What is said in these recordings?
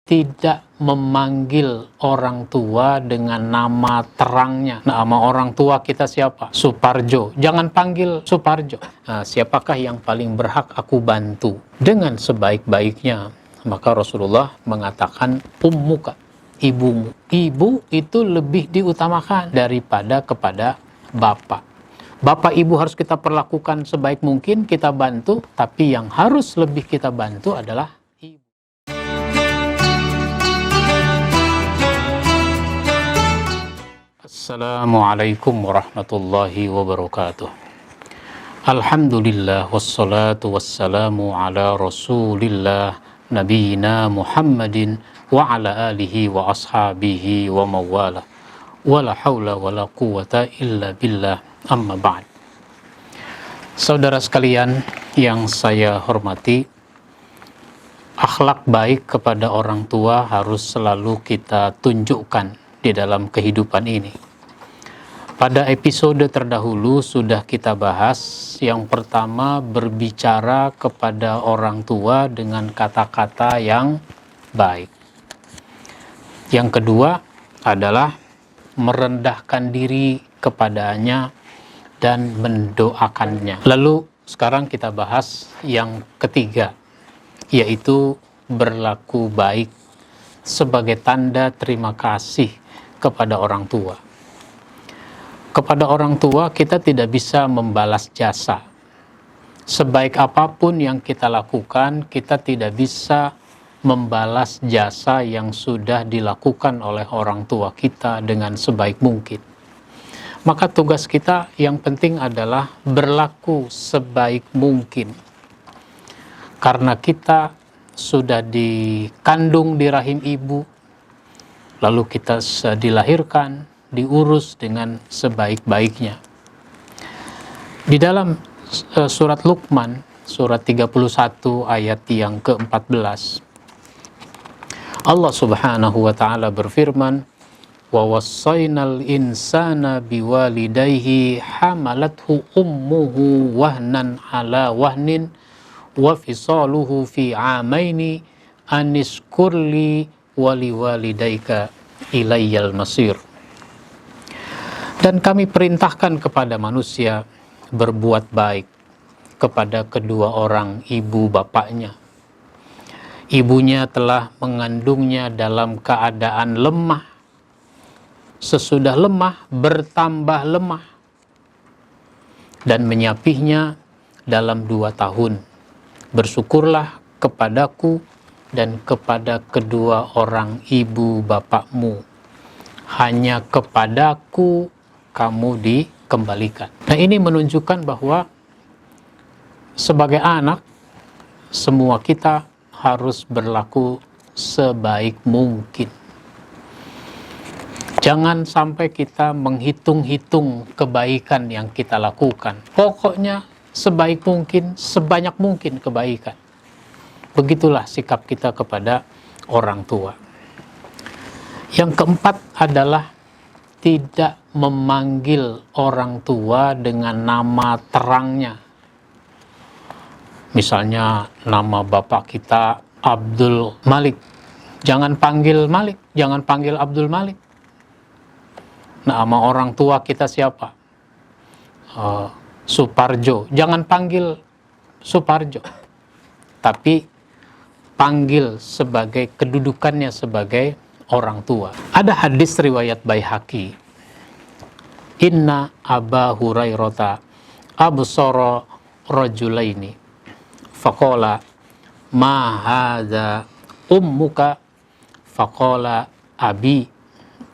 tidak memanggil orang tua dengan nama terangnya. Nama orang tua kita siapa? Suparjo. Jangan panggil Suparjo. Nah, siapakah yang paling berhak aku bantu? Dengan sebaik-baiknya. Maka Rasulullah mengatakan ummuka, ibumu. Ibu itu lebih diutamakan daripada kepada bapak. Bapak ibu harus kita perlakukan sebaik mungkin, kita bantu, tapi yang harus lebih kita bantu adalah ibu. Assalamualaikum warahmatullahi wabarakatuh. Alhamdulillah wassalatu wassalamu ala rasulillah nabiyina Muhammadin wa ala alihi wa ashabihi wa mawala wala hawla wala quwata illa billah, amma ba'd. Saudara sekalian yang saya hormati, akhlak baik kepada orang tua harus selalu kita tunjukkan di dalam kehidupan ini. Pada episode terdahulu sudah kita bahas, yang pertama berbicara kepada orang tua dengan kata-kata yang baik. Yang kedua adalah merendahkan diri kepadanya dan mendoakannya. Lalu sekarang kita bahas yang ketiga, yaitu berlaku baik sebagai tanda terima kasih kepada orang tua. Kepada orang tua kita tidak bisa membalas jasa. Sebaik apapun yang kita lakukan, kita tidak bisa membalas jasa yang sudah dilakukan oleh orang tua kita dengan sebaik mungkin. Maka tugas kita yang penting adalah berlaku sebaik mungkin. Karena kita sudah dikandung di rahim ibu, lalu kita dilahirkan, diurus dengan sebaik-baiknya. Di dalam surat Luqman, surat 31 ayat yang ke-14, Allah subhanahu wa ta'ala berfirman, wa wassaynal insana biwalidayhi hamalathu ummuhu wahnan ala wahnin wa fisaluhu fi amaini aniskurli waliwalidayka ilayyal masir. Dan kami perintahkan kepada manusia berbuat baik kepada kedua orang ibu bapaknya. Ibunya telah mengandungnya dalam keadaan lemah. Sesudah lemah, bertambah lemah. Dan menyapihnya dalam 2 tahun. Bersyukurlah kepadaku dan kepada kedua orang ibu bapakmu. Hanya kepadaku kamu dikembalikan. Nah, ini menunjukkan bahwa sebagai anak, semua kita harus berlaku sebaik mungkin. Jangan sampai kita menghitung-hitung kebaikan yang kita lakukan. Pokoknya sebaik mungkin, sebanyak mungkin kebaikan. Begitulah sikap kita kepada orang tua. Yang keempat adalah tidak memanggil orang tua dengan nama terangnya. Misalnya nama bapak kita Abdul Malik. Jangan panggil Malik, jangan panggil Abdul Malik. Nama orang tua kita siapa? Suparjo. Jangan panggil Suparjo. Tapi panggil sebagai kedudukannya sebagai orang tua. Ada hadis riwayat Baihaqi. Inna Aba Hurairata absara rajulaini faqala ma hadza ummuka faqala abi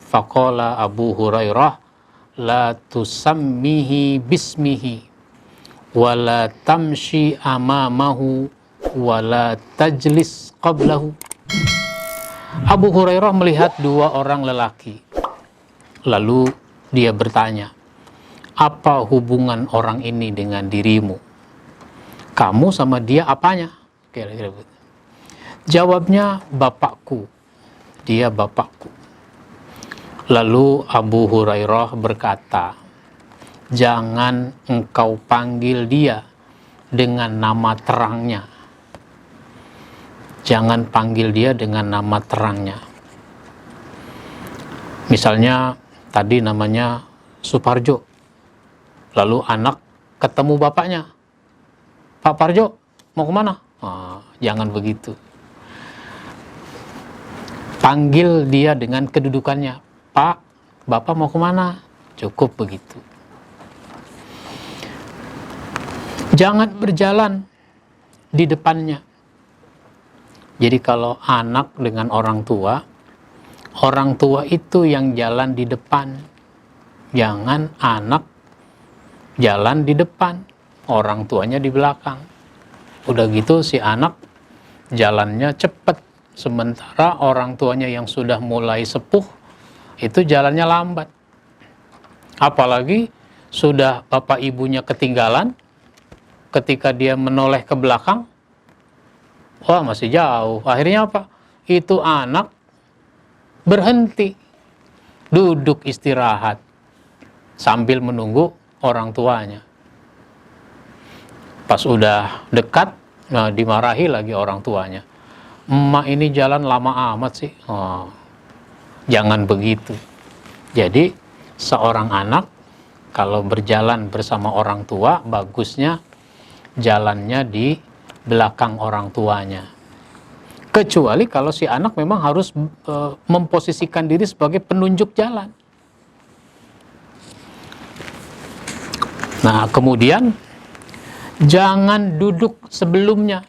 faqala Abu Hurairah la tusammihi bismihi wa la tamshi amamahu wa la tajlis qablahu. Abu Hurairah melihat 2 orang lelaki. Lalu dia bertanya, apa hubungan orang ini dengan dirimu? Kamu sama dia apanya? Kira-kira begitu. Jawabnya, bapakku. Dia bapakku. Lalu Abu Hurairah berkata, jangan engkau panggil dia dengan nama terangnya. jangan panggil dia dengan nama terangnya. Misalnya tadi namanya Suparjo, lalu anak ketemu bapaknya, Pak Parjo mau kemana? Jangan begitu. Panggil dia dengan kedudukannya, Pak, Bapak mau kemana? Cukup begitu. Jangan berjalan di depannya. Jadi kalau anak dengan orang tua itu yang jalan di depan. Jangan anak jalan di depan, orang tuanya di belakang. Udah gitu si anak jalannya cepat, sementara orang tuanya yang sudah mulai sepuh itu jalannya lambat. Apalagi sudah bapak ibunya ketinggalan, ketika dia menoleh ke belakang, wah masih jauh. Akhirnya apa? Itu anak berhenti, duduk istirahat sambil menunggu orang tuanya. Pas udah dekat, dimarahi lagi orang tuanya. Emak ini jalan lama amat sih. Jangan begitu. Jadi seorang anak kalau berjalan bersama orang tua, bagusnya jalannya di belakang orang tuanya. Kecuali kalau si anak memang harus memposisikan diri sebagai penunjuk jalan. Nah, kemudian jangan duduk sebelumnya.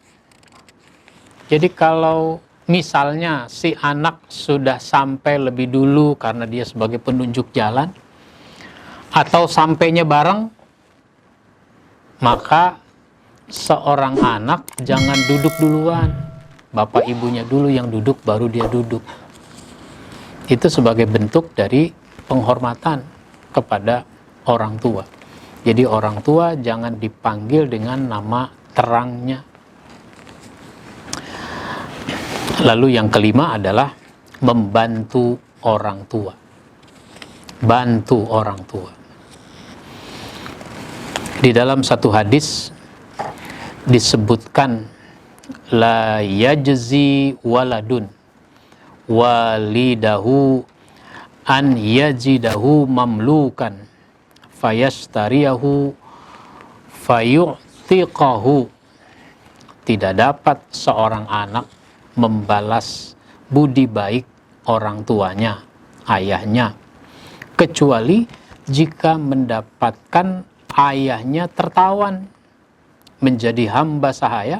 Jadi kalau misalnya si anak sudah sampai lebih dulu karena dia sebagai penunjuk jalan, atau sampainya bareng, maka seorang anak jangan duduk duluan. Bapak ibunya dulu yang duduk, baru dia duduk. Itu sebagai bentuk dari penghormatan kepada orang tua. Jadi orang tua jangan dipanggil dengan nama terangnya. Lalu yang kelima adalah membantu orang tua. Bantu orang tua. Di dalam satu hadis disebutkan, la yajzi waladun walidahu an yajidahu mamlukan fayastariyahu fayu'tiqahu. Tidak dapat seorang anak membalas budi baik orang tuanya, ayahnya, kecuali jika mendapatkan ayahnya tertawan menjadi hamba sahaya,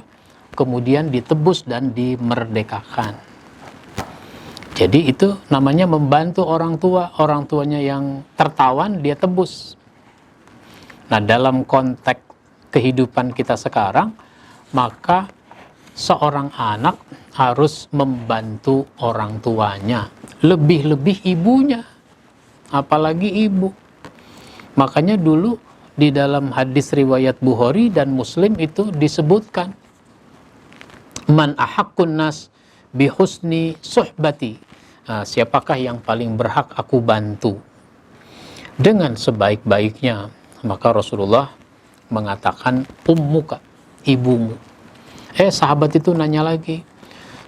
kemudian ditebus dan dimerdekakan. Jadi itu namanya membantu orang tua. Orang tuanya yang tertawan, dia tebus. Nah, dalam konteks kehidupan kita sekarang, maka seorang anak harus membantu orang tuanya. Lebih-lebih ibunya. Apalagi ibu. Makanya dulu di dalam hadis riwayat Bukhari dan Muslim itu disebutkan, man ahaqqun nas bihusni suhbati. Siapakah yang paling berhak aku bantu dengan sebaik-baiknya? Maka Rasulullah mengatakan ummuka, ibumu. Sahabat itu nanya lagi,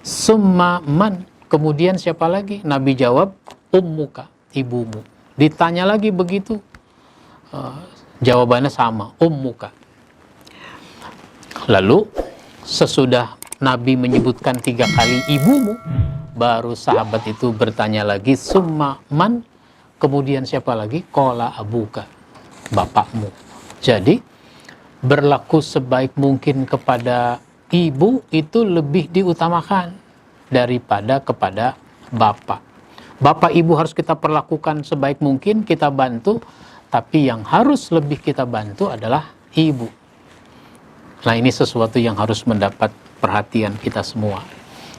summa man, kemudian siapa lagi? Nabi jawab ummuka, ibumu. Ditanya lagi begitu, jawabannya sama, ummuka. Lalu sesudah Nabi menyebutkan 3 kali ibumu, baru sahabat itu bertanya lagi, summa man, kemudian siapa lagi? Qala abuka, bapakmu. Jadi berlaku sebaik mungkin kepada ibu itu lebih diutamakan daripada kepada bapak. Bapak ibu harus kita perlakukan sebaik mungkin, kita bantu, tapi yang harus lebih kita bantu adalah ibu. Nah, ini sesuatu yang harus mendapat perhatian kita semua.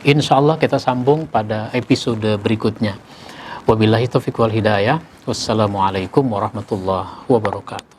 Insya Allah kita sambung pada episode berikutnya. Wabillahi taufiq wal hidayah. Wassalamualaikum warahmatullahi wabarakatuh.